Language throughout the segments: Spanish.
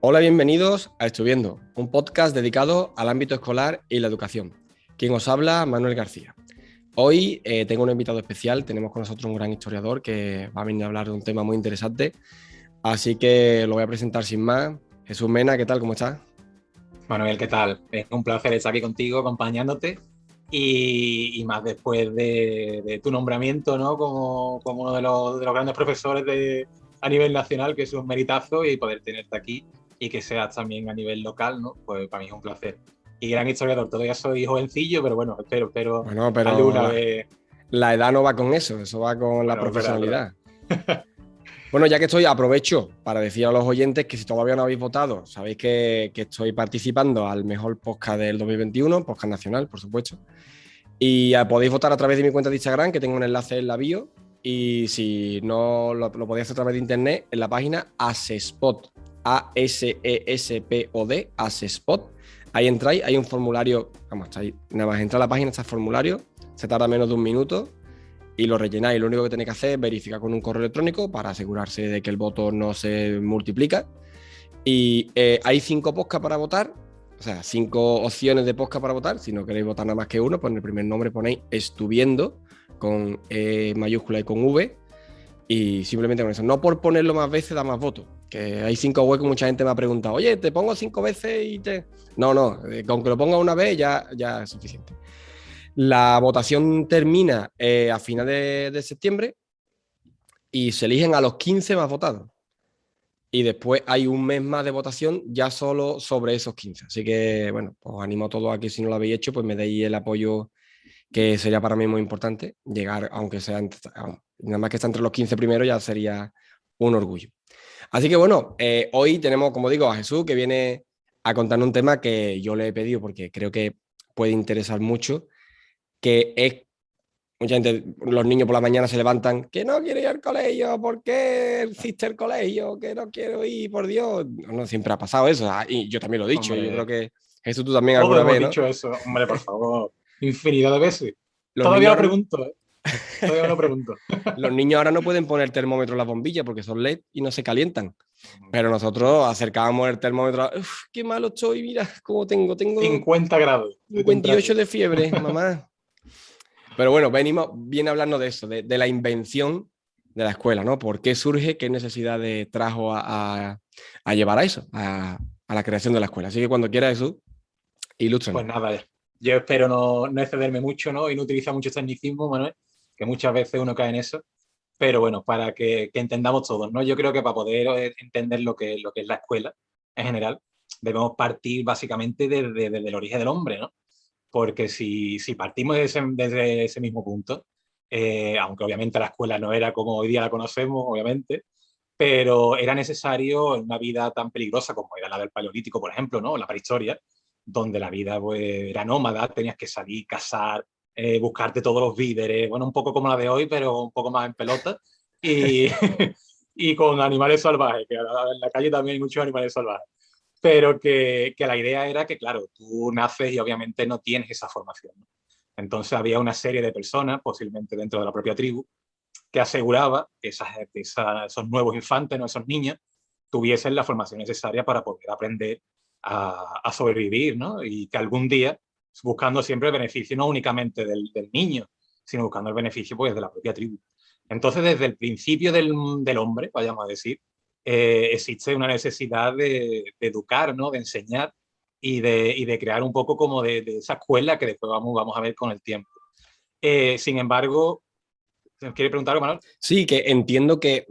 Hola, bienvenidos a Estuviendo, un podcast dedicado al ámbito escolar y la educación. Quien os habla, Manuel García. Hoy tengo un invitado especial, tenemos con nosotros un gran historiador que va a venir a hablar de un tema muy interesante, así que lo voy a presentar sin más. Jesús Mena, ¿qué tal? ¿Cómo estás? Manuel, ¿qué tal? Es un placer estar aquí contigo, acompañándote y más después de tu nombramiento, ¿no? Como uno de los grandes profesores a nivel nacional, que es un meritazo, y poder tenerte aquí y que seas también a nivel local, ¿no? Pues para mí es un placer. Y gran historiador, todavía soy jovencillo, pero bueno, espero Bueno, pero alguna vez. la edad no va con eso va con la Bueno, es verdad. profesionalidad. Bueno, ya que estoy, aprovecho para decir a los oyentes que si todavía no habéis votado, sabéis que estoy participando al mejor podcast del 2021, podcast nacional, por supuesto. Y podéis votar a través de mi cuenta de Instagram, que tengo un enlace en la bio. Y si no lo podéis hacer a través de internet, en la página Asespot, ASESPOD, Asespot. Ahí entráis, hay un formulario, vamos, nada más entrar a la página, está el formulario, se tarda menos de un minuto y lo rellenáis. Lo único que tenéis que hacer es verificar con un correo electrónico para asegurarse de que el voto no se multiplica. Y hay 5 podcasts para votar, o sea, 5 opciones de podcast para votar. Si no queréis votar nada más que uno, pues en el primer nombre ponéis Estuviendo con E mayúscula y con V. Y simplemente con eso. No por ponerlo más veces da más votos. Que hay 5 huecos, mucha gente me ha preguntado, oye, te pongo 5 veces y te. No, no, con que lo ponga una vez ya es suficiente. La votación termina a finales de septiembre y se eligen a los 15 más votados. Y después hay un mes más de votación ya solo sobre esos 15. Así que, bueno, pues os animo a todos a que si no lo habéis hecho, pues me deis el apoyo que sería para mí muy importante. Llegar, aunque sea, nada más que está entre los 15 primeros, ya sería un orgullo. Así que, bueno, hoy tenemos, como digo, a Jesús que viene a contarnos un tema que yo le he pedido porque creo que puede interesar mucho, que es mucha gente, los niños por la mañana se levantan, que no quiero ir al colegio, ¿por qué hiciste el colegio? Que no quiero ir, por Dios. No, siempre ha pasado eso, y yo también lo he dicho, y yo creo Hombre, que Jesús tú también todos alguna hemos vez, ¿no? dicho eso. Hombre, por favor, infinidad de veces. Los Todavía niños lo ahora, pregunto, ¿eh? Todavía me lo pregunto. los niños ahora no pueden poner termómetro en las bombillas porque son LED y no se calientan. Pero nosotros acercábamos el termómetro, uff, qué malo estoy, mira cómo tengo 50 grados de 58 temperatura. de fiebre, mamá. Pero bueno, viene a hablarnos de eso, de la invención de la escuela, ¿no? ¿Por qué surge? ¿Qué necesidades trajo a llevar a eso, a la creación de la escuela? Así que cuando quiera, Jesús, ilústranos. Pues nada, yo espero no excederme mucho, ¿no? Y no utilizar muchos tecnicismos, Manuel, que muchas veces uno cae en eso. Pero bueno, para que entendamos todos, ¿no? Yo creo que para poder entender lo que es la escuela en general, debemos partir básicamente desde el origen del hombre, ¿no? Porque si partimos desde ese mismo punto, aunque obviamente la escuela no era como hoy día la conocemos, obviamente, pero era necesario en una vida tan peligrosa como era la del Paleolítico, por ejemplo, ¿no? La prehistoria, donde la vida pues, era nómada, tenías que salir, cazar, buscarte todos los víveres, bueno, un poco como la de hoy, pero un poco más en pelota, y, y con animales salvajes, que en la calle también hay muchos animales salvajes. Pero que la idea era que, claro, tú naces y obviamente no tienes esa formación, ¿no? Entonces había una serie de personas, posiblemente dentro de la propia tribu, que aseguraba que esos nuevos infantes, ¿no? Esos niños, tuviesen la formación necesaria para poder aprender a sobrevivir, ¿no? Y que algún día, buscando siempre el beneficio no únicamente del niño, sino buscando el beneficio pues, de la propia tribu. Entonces, desde el principio del hombre, vayamos a decir, existe una necesidad de educar, ¿no? De enseñar y de crear un poco como de esa escuela que después vamos a ver con el tiempo. Sin embargo, ¿quiere preguntar algo, Manuel? Sí, que entiendo que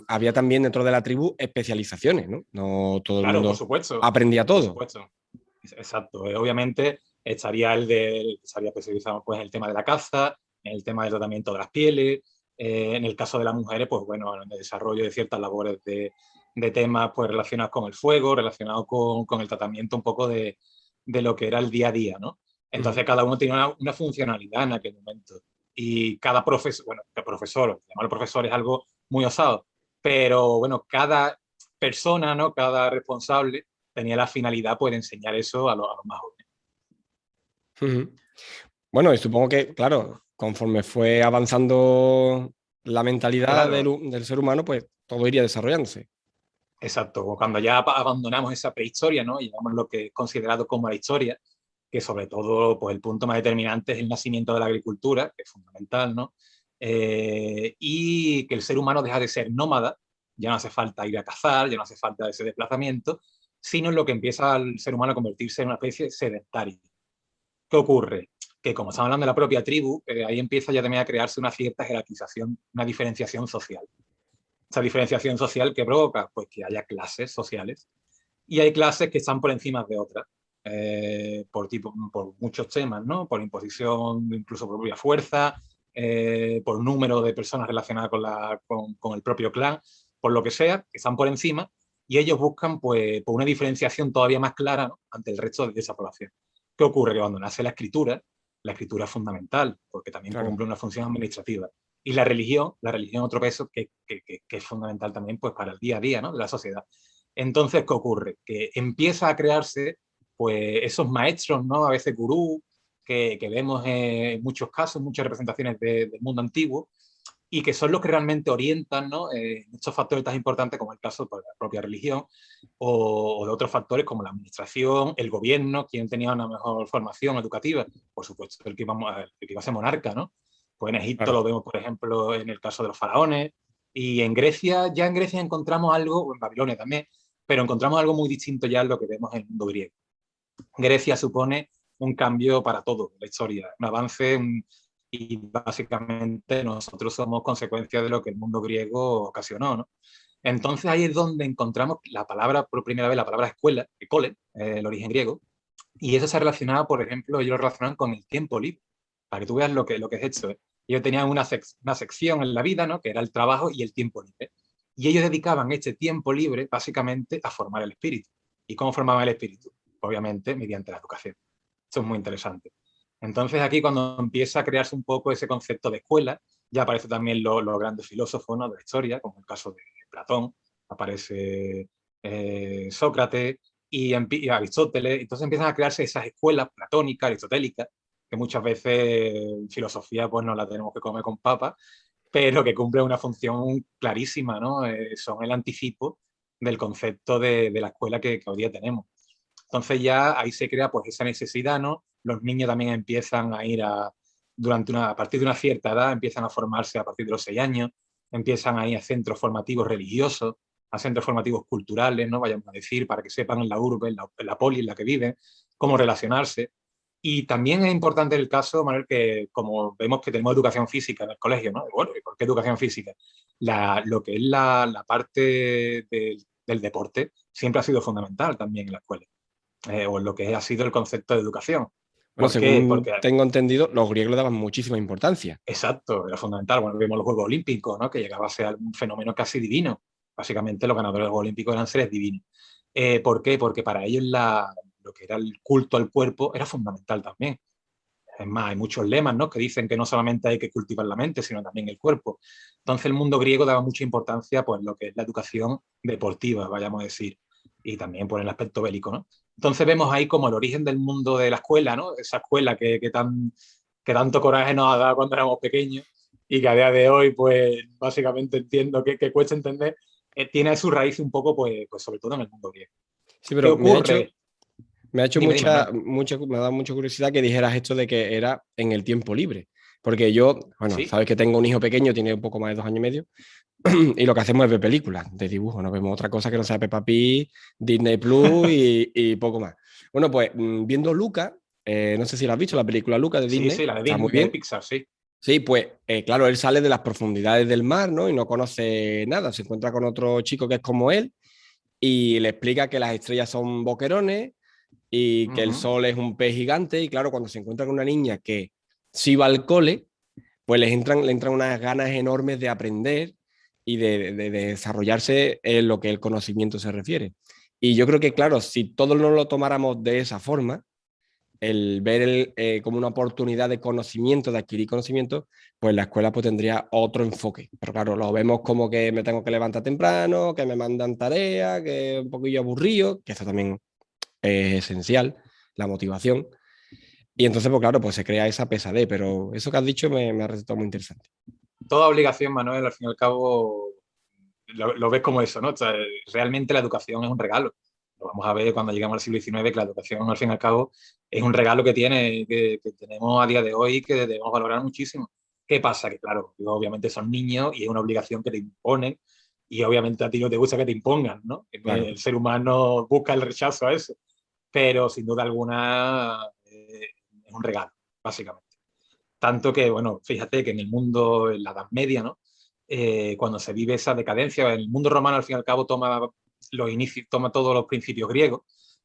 había también dentro de la tribu especializaciones, ¿no? No todo el Claro, por mundo supuesto, aprendía por todo. supuesto. Exacto. Obviamente estaría especializado pues, en el tema de la caza, en el tema del tratamiento de las pieles, en el caso de las mujeres, pues bueno, en el desarrollo de ciertas labores de temas pues, relacionados con el fuego, relacionados con el tratamiento un poco de lo que era el día a día, ¿no? Ujú. Entonces cada uno tiene una funcionalidad en aquel momento. Y cada profesor, bueno, el profesor, llamarlo profesor es algo muy osado, pero bueno, cada persona, ¿no? Cada responsable tenía la finalidad pues, de enseñar eso a los más jóvenes. Ujú. Bueno, y supongo que, claro, conforme fue avanzando la mentalidad Claro, del ser humano, pues todo iría desarrollándose. Exacto, o cuando ya abandonamos esa prehistoria, ¿no? Y llegamos a lo que es considerado como la historia, que sobre todo, pues el punto más determinante es el nacimiento de la agricultura, que es fundamental, ¿no? Y que el ser humano deja de ser nómada, ya no hace falta ir a cazar, ya no hace falta ese desplazamiento, sino en lo que empieza el ser humano a convertirse en una especie sedentaria. ¿Qué ocurre? Que como estamos hablando de la propia tribu, ahí empieza ya también a crearse una cierta jerarquización, una diferenciación social. Esa diferenciación social que provoca pues que haya clases sociales y hay clases que están por encima de otras por muchos temas, ¿no? Por imposición, incluso por propia fuerza, por número de personas relacionadas con el propio clan, por lo que sea, que están por encima y ellos buscan pues por una diferenciación todavía más clara, ¿no? Ante el resto de esa población. ¿Qué ocurre? Que cuando nace la escritura es fundamental porque también Claro. cumple una función administrativa. Y la religión otro peso que es fundamental también pues, para el día a día, ¿no? De la sociedad. Entonces, ¿qué ocurre? Que empieza a crearse pues, esos maestros, ¿no? A veces gurú, que vemos en muchos casos, muchas representaciones del mundo antiguo, y que son los que realmente orientan, ¿no? Estos factores tan importantes como el caso de la propia religión o de otros factores como la administración, el gobierno, quien tenía una mejor formación educativa, por supuesto el que iba a ser monarca, ¿no? Pues en Egipto Claro. lo vemos, por ejemplo, en el caso de los faraones, y en Grecia, ya en Grecia encontramos algo, o en Babilonia también, pero encontramos algo muy distinto ya en lo que vemos en el mundo griego. Grecia supone un cambio para todo, la historia, un avance, y básicamente nosotros somos consecuencia de lo que el mundo griego ocasionó, ¿no? Entonces ahí es donde encontramos la palabra, por primera vez, la palabra escuela, ecole, el origen griego, y eso se relacionaba, por ejemplo, ellos lo relacionaban con el tiempo libre, para que tú veas lo que es esto. ¿Eh? Ellos tenían una sección en la vida, ¿no? Que era el trabajo y el tiempo libre. Y ellos dedicaban este tiempo libre básicamente a formar el espíritu. ¿Y cómo formaban el espíritu? Obviamente mediante la educación. Esto es muy interesante. Entonces aquí cuando empieza a crearse un poco ese concepto de escuela, ya aparecen también los grandes filósofos, ¿no? De la historia, como el caso de Platón, aparece Sócrates y Aristóteles. Entonces empiezan a crearse esas escuelas platónicas, aristotélicas, que muchas veces en filosofía pues no la tenemos que comer con papas, pero que cumplen una función clarísima, ¿no? Son el anticipo del concepto de la escuela que hoy día tenemos. Entonces ya ahí se crea pues esa necesidad, ¿no? Los niños también empiezan a ir a partir de una cierta edad, empiezan a formarse a partir de los 6 años, empiezan a ir a centros formativos religiosos, a centros formativos culturales, ¿no? Vayamos a decir, para que sepan en la urbe, en la poli en la que viven, cómo relacionarse. Y también es importante el caso, Manuel, que como vemos que tenemos educación física en el colegio, ¿no? Bueno, ¿y por qué educación física? Lo que es la parte del deporte siempre ha sido fundamental también en la escuela o en lo que ha sido el concepto de educación. Bueno, ¿Por qué? según Porque, tengo entendido, los griegos le daban muchísima importancia. exacto, era fundamental. Bueno, vimos los Juegos Olímpicos, ¿no? Que llegaba a ser un fenómeno casi divino. Básicamente los ganadores de los Juegos Olímpicos eran seres divinos. ¿Por qué? Porque para ellos lo que era el culto al cuerpo era fundamental también. Es más, hay muchos lemas, ¿no? Que dicen que no solamente hay que cultivar la mente, sino también el cuerpo. Entonces el mundo griego daba mucha importancia pues, lo que es la educación deportiva, vayamos a decir, y también por el aspecto bélico, ¿no? Entonces vemos ahí como el origen del mundo de la escuela, ¿no? Esa escuela que tanto coraje nos ha dado cuando éramos pequeños y que a día de hoy, pues básicamente entiendo que cuesta entender, tiene su raíz un poco, pues sobre todo en el mundo griego. Sí, ¿Qué pero ocurre? me ha hecho Dime, Manuel. me ha dado mucha curiosidad que dijeras esto de que era en el tiempo libre. Porque yo, bueno, Sí. sabes que tengo un hijo pequeño, tiene un poco más de 2 años y medio, y lo que hacemos es ver películas de dibujo, no vemos otra cosa que no sea Peppa Pig, Disney Plus y poco más. Bueno, pues viendo Luca, no sé si la has visto, la película Luca de Sí, Disney, sí, la de, está muy de bien. Pixar, sí. Sí, pues claro, él sale de las profundidades del mar, ¿no? Y no conoce nada, se encuentra con otro chico que es como él y le explica que las estrellas son boquerones y que el Ujú. sol es un pez gigante. Y claro, cuando se encuentra con una niña que sí va al cole, pues le entran unas ganas enormes de aprender y de desarrollarse en lo que el conocimiento se refiere. Y yo creo que, claro, si todos no lo tomáramos de esa forma, el ver como una oportunidad de conocimiento, de adquirir conocimiento, pues la escuela pues tendría otro enfoque. Pero claro, lo vemos como que me tengo que levantar temprano, que me mandan tareas, que es un poquillo aburrido, que eso también es esencial, la motivación. Y entonces, pues claro, pues se crea esa pesadez, pero eso que has dicho me ha resultado muy interesante. Toda obligación, Manuel, al fin y al cabo, lo ves como eso, ¿no? O sea, realmente la educación es un regalo. Lo vamos a ver cuando lleguemos al siglo XIX, que la educación, al fin y al cabo, es un regalo que tenemos a día de hoy que debemos valorar muchísimo. ¿Qué pasa? Que, claro, obviamente son niños y es una obligación que te imponen y obviamente a ti no te gusta que te impongan, ¿no? Claro. El ser humano busca el rechazo a eso, pero sin duda alguna es un regalo, básicamente. Tanto que, bueno, fíjate que en el mundo, en la Edad Media, ¿no? Cuando se vive esa decadencia, el mundo romano al fin y al cabo toma los inicios, toma todos los principios griegos,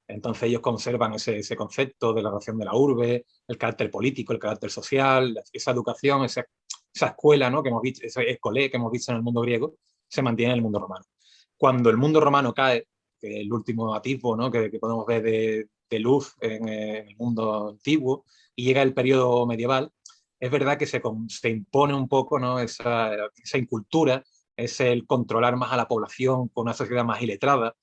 entonces ellos conservan ese concepto de la nación de la urbe, el carácter político, el carácter social, esa educación, esa escuela, ¿no? Que hemos visto, ese escolé que hemos visto en el mundo griego, se mantiene en el mundo romano. Cuando el mundo romano cae, que es el último atisbo, ¿no? que podemos ver de luz en el mundo antiguo, y llega el periodo medieval, es verdad que se impone un poco, ¿no? esa incultura, es el controlar más a la población con una sociedad más iletrada.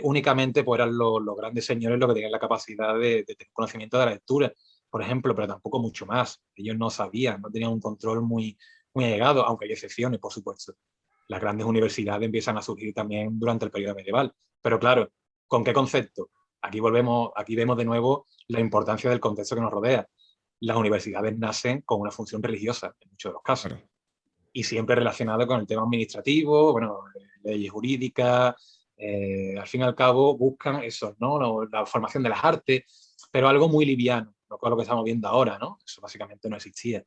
Únicamente pues eran los grandes señores los que tenían la capacidad de tener conocimiento de la lectura, por ejemplo, pero tampoco mucho más. Ellos no sabían, no tenían un control muy allegado, aunque hay excepciones, por supuesto. Las grandes universidades empiezan a surgir también durante el periodo medieval. Pero claro, ¿con qué concepto? Aquí vemos de nuevo la importancia del contexto que nos rodea. Las universidades nacen con una función religiosa, en muchos de los casos, Claro. y siempre relacionado con el tema administrativo, bueno, leyes jurídicas, al fin y al cabo buscan eso, ¿no? La formación de las artes, pero algo muy liviano, lo cual es lo que estamos viendo ahora, ¿no? Eso básicamente no existía.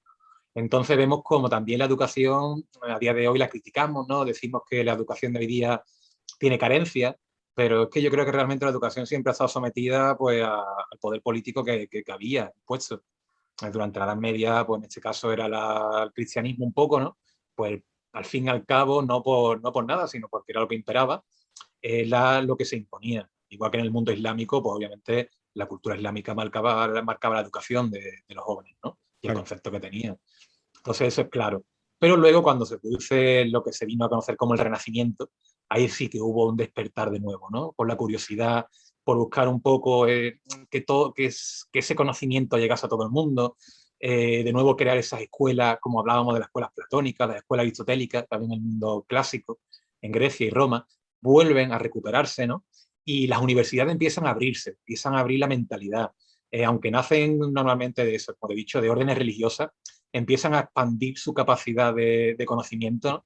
Entonces vemos como también la educación, a día de hoy la criticamos, ¿no? Decimos que la educación de hoy día tiene carencias, pero es que yo creo que realmente la educación siempre ha estado sometida pues, al poder político que había puesto. Durante la Edad Media, pues en este caso era el cristianismo un poco, ¿no? Pues al fin y al cabo, no por nada, sino porque era lo que imperaba, era lo que se imponía. Igual que en el mundo islámico, pues obviamente la cultura islámica marcaba la educación de los jóvenes, ¿no? Y el Claro. concepto que tenían. Entonces eso es claro. Pero luego cuando se produce lo que se vino a conocer como el Renacimiento, ahí sí que hubo un despertar de nuevo, ¿no? Por la curiosidad, por buscar un poco que ese conocimiento llegase a todo el mundo, de nuevo crear esas escuelas, como hablábamos de las escuelas platónicas, las escuelas aristotélicas, también en el mundo clásico, en Grecia y Roma, vuelven a recuperarse, ¿no? Y las universidades empiezan a abrirse, empiezan a abrir la mentalidad. Aunque nacen normalmente de eso, como he dicho, de órdenes religiosas, empiezan a expandir su capacidad de conocimiento, ¿no?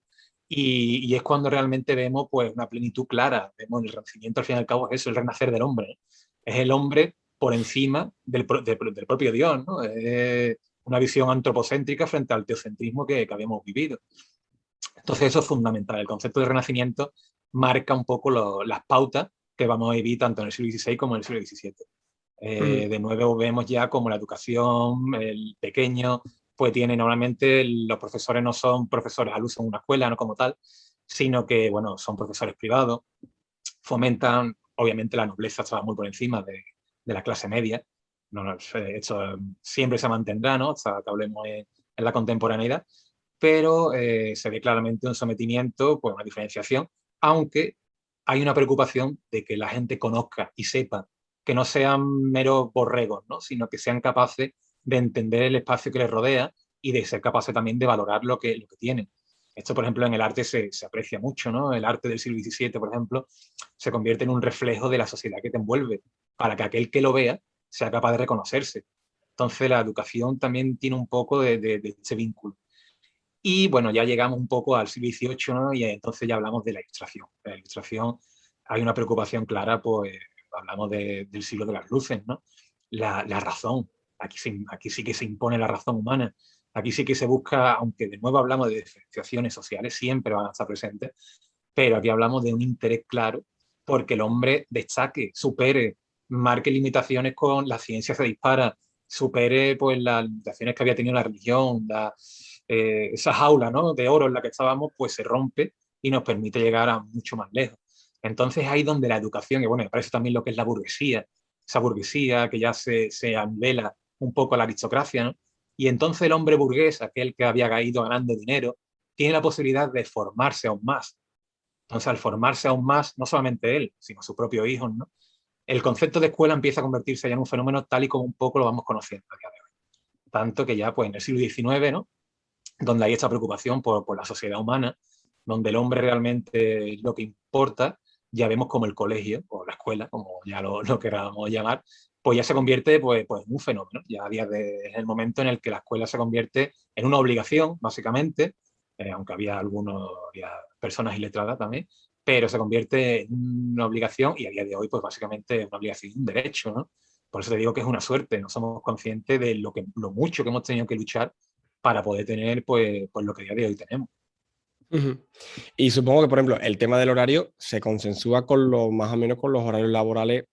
Y es cuando realmente vemos pues, una plenitud clara. Vemos el renacimiento, al fin y al cabo, es eso, el renacer del hombre, ¿no? Es el hombre por encima del propio Dios, ¿no? Es una visión antropocéntrica frente al teocentrismo que habíamos vivido. Entonces eso es fundamental. El concepto de renacimiento marca un poco las pautas que vamos a vivir tanto en el siglo XVI como en el siglo XVII. Mm. De nuevo vemos ya como la educación, el pequeño, pues tiene normalmente los profesores no son profesores al uso en una escuela, no como tal, sino que, bueno, son profesores privados, fomentan, obviamente la nobleza estaba muy por encima de la clase media, no, no, esto siempre se mantendrá, ¿no? Hasta que hablemos en la contemporaneidad, pero se ve claramente un sometimiento, pues una diferenciación, aunque hay una preocupación de que la gente conozca y sepa que no sean meros borregos, ¿no? Sino que sean capaces de entender el espacio que les rodea y de ser capaces también de valorar lo que tienen. Esto, por ejemplo, en el arte se aprecia mucho, ¿no? El arte del siglo XVII, por ejemplo, se convierte en un reflejo de la sociedad que te envuelve, para que aquel que lo vea sea capaz de reconocerse. Entonces, la educación también tiene un poco de ese vínculo. Y bueno, ya llegamos un poco al siglo XVIII, ¿no? Y entonces ya hablamos de la Ilustración. En la Ilustración hay una preocupación clara, pues hablamos del siglo de las luces, ¿no? La razón. Aquí sí que se impone la razón humana. Aquí sí que se busca, aunque de nuevo hablamos de diferenciaciones sociales, siempre van a estar presentes, pero aquí hablamos de un interés claro porque el hombre destaque, supere, marque limitaciones con la ciencia se dispara, supere pues las limitaciones que había tenido la religión, esa jaula, ¿no? De oro en la que estábamos, pues se rompe y nos permite llegar a mucho más lejos. Entonces ahí donde la educación, y bueno, me parece también lo que es la burguesía, esa burguesía que ya se anvela un poco a la aristocracia, ¿no? Y entonces el hombre burgués, aquel que había ido ganando dinero, tiene la posibilidad de formarse aún más. Entonces, al formarse aún más, no solamente él, sino su propio hijo, ¿no? El concepto de escuela empieza a convertirse ya en un fenómeno tal y como un poco lo vamos conociendo a día de hoy. Tanto que ya pues, en el siglo XIX, ¿no? Donde hay esta preocupación por la sociedad humana, donde el hombre realmente es lo que importa, ya vemos como el colegio, o la escuela, como ya lo queramos llamar, pues ya se convierte pues, en un fenómeno. Ya es el momento en el que la escuela se convierte en una obligación, básicamente, aunque había personas iletradas también, pero se convierte en una obligación y a día de hoy, pues básicamente es una obligación y un derecho, ¿no? Por eso te digo que es una suerte, no somos conscientes de lo mucho que hemos tenido que luchar para poder tener pues lo que a día de hoy tenemos. Ujú. Y supongo que, por ejemplo, el tema del horario se consensúa con más o menos con los horarios laborales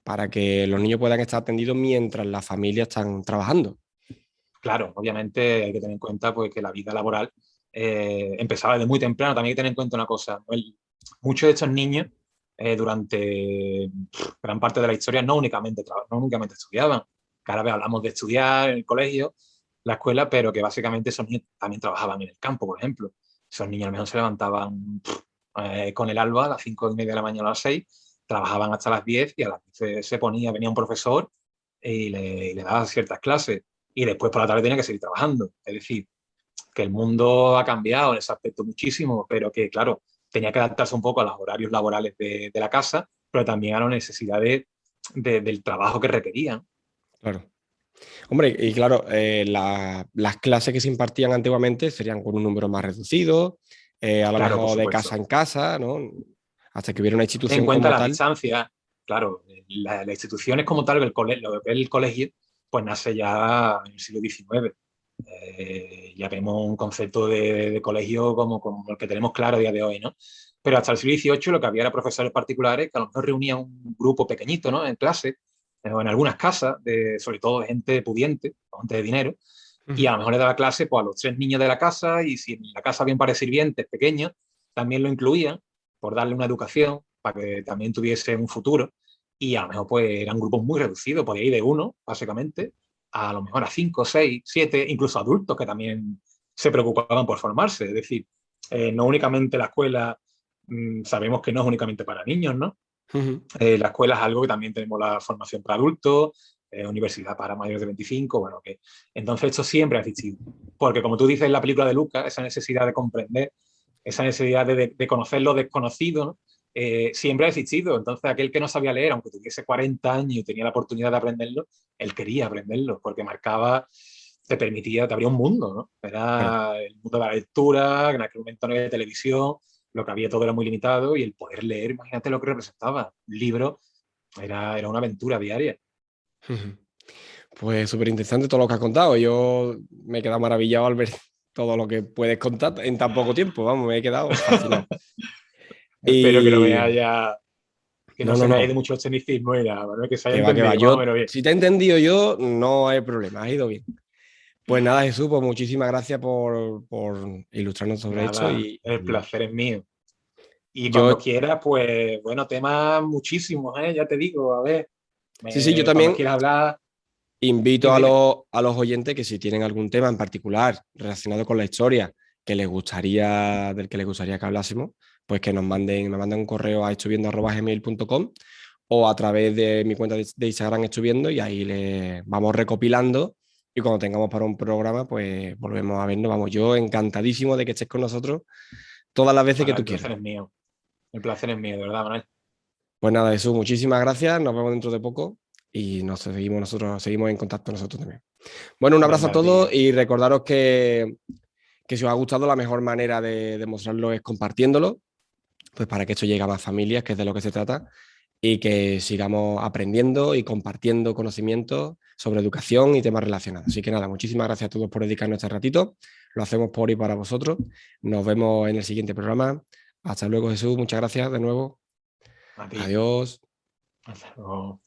para que los niños puedan estar atendidos mientras las familias están trabajando. Claro, obviamente hay que tener en cuenta pues, que la vida laboral empezaba desde muy temprano. También hay que tener en cuenta una cosa, ¿no? Muchos de estos niños durante gran parte de la historia no únicamente estudiaban. Cada vez hablamos de estudiar en el colegio, la escuela, pero que básicamente esos niños también trabajaban en el campo, por ejemplo. Esos niños a lo mejor se levantaban con el alba a las 5:30 de la mañana, a las 6, trabajaban hasta las 10 y a las 10 venía un profesor y le daba ciertas clases y después por la tarde tenía que seguir trabajando. Es decir, que el mundo ha cambiado en ese aspecto muchísimo, pero que, claro, tenía que adaptarse un poco a los horarios laborales de la casa, pero también a las necesidades del trabajo que requerían. Claro. Hombre, y claro, las clases que se impartían antiguamente serían con un número más reducido, a lo Claro, por mejor de supuesto. casa en casa, ¿no? Hasta que hubiera una Ten en institución cuenta como las tal. distancias, claro, las instituciones como tal, lo que es el colegio, pues nace ya en el siglo XIX. Ya vemos un concepto de colegio como el que tenemos claro a día de hoy, ¿no? Pero hasta el siglo XVIII lo que había era profesores particulares que a lo mejor reunían un grupo pequeñito, ¿no? En clase, o en algunas casas, sobre todo de gente pudiente, o gente de dinero, y a Ujú. lo mejor le daba clase pues, a los 3 niños de la casa, y si en la casa había un par de sirvientes pequeños, también lo incluían por darle una educación para que también tuviese un futuro. Y a lo mejor pues eran grupos muy reducidos, podía ir de uno, básicamente, a lo mejor a 5, 6, 7, incluso adultos que también se preocupaban por formarse. Es decir, no únicamente la escuela, sabemos que no es únicamente para niños, ¿no? Ujú. La escuela es algo que también tenemos la formación para adultos, universidad para mayores de 25, bueno, que entonces esto siempre ha existido. Porque como tú dices en la película de Lucas, esa necesidad de comprender, esa necesidad de conocer lo desconocido, ¿no? Siempre ha existido. Entonces aquel que no sabía leer, aunque tuviese 40 años y tenía la oportunidad de aprenderlo, él quería aprenderlo, porque marcaba, te abría un mundo, ¿no? Claro. Era el mundo de la lectura, en aquel momento no había televisión, lo que había todo era muy limitado y el poder leer, imagínate lo que representaba. Un libro era una aventura diaria. Ujú. Pues súper interesante todo lo que has contado. Yo me he quedado maravillado al ver todo lo que puedes contar en tan poco tiempo. Vamos, me he quedado fascinado. Espero que no me Y haya, que no no, no, se me haya ido no. mucho el tecnicismo y nada, ¿no? Que se haya Que va, que va. entendido más o Yo, menos bien. si te he entendido yo, no hay problema. Has ido bien. Pues nada, Jesús, pues muchísimas gracias por ilustrarnos sobre esto. Nada, Y el placer es mío. Y cuando yo, quieras, pues bueno, temas muchísimos, ¿eh? Ya te digo, a ver, sí, yo cuando también quieras hablar, invito dime, dime. a los oyentes que si tienen algún tema en particular relacionado con la historia del que les gustaría que hablásemos, pues que me manden un correo a estuviendo@gmail.com o a través de mi cuenta de Instagram estuviendo y ahí le vamos recopilando y cuando tengamos para un programa, pues volvemos a vernos. Vamos, yo encantadísimo de que estés con nosotros todas las veces que Nada, tú el quieras. placer es mío. El placer es mío, de verdad, Manuel. Pues nada, Jesús, muchísimas gracias. Nos vemos dentro de poco y seguimos en contacto nosotros también. Bueno, un abrazo a Venga, todos tío. y recordaros que si os ha gustado, la mejor manera de demostrarlo es compartiéndolo, pues para que esto llegue a más familias, que es de lo que se trata, y que sigamos aprendiendo y compartiendo conocimientos sobre educación y temas relacionados. Así que nada, muchísimas gracias a todos por dedicarnos este ratito. Lo hacemos por y para vosotros. Nos vemos en el siguiente programa. Hasta luego, Jesús. Muchas gracias de nuevo. A ti. Adiós. Hasta luego.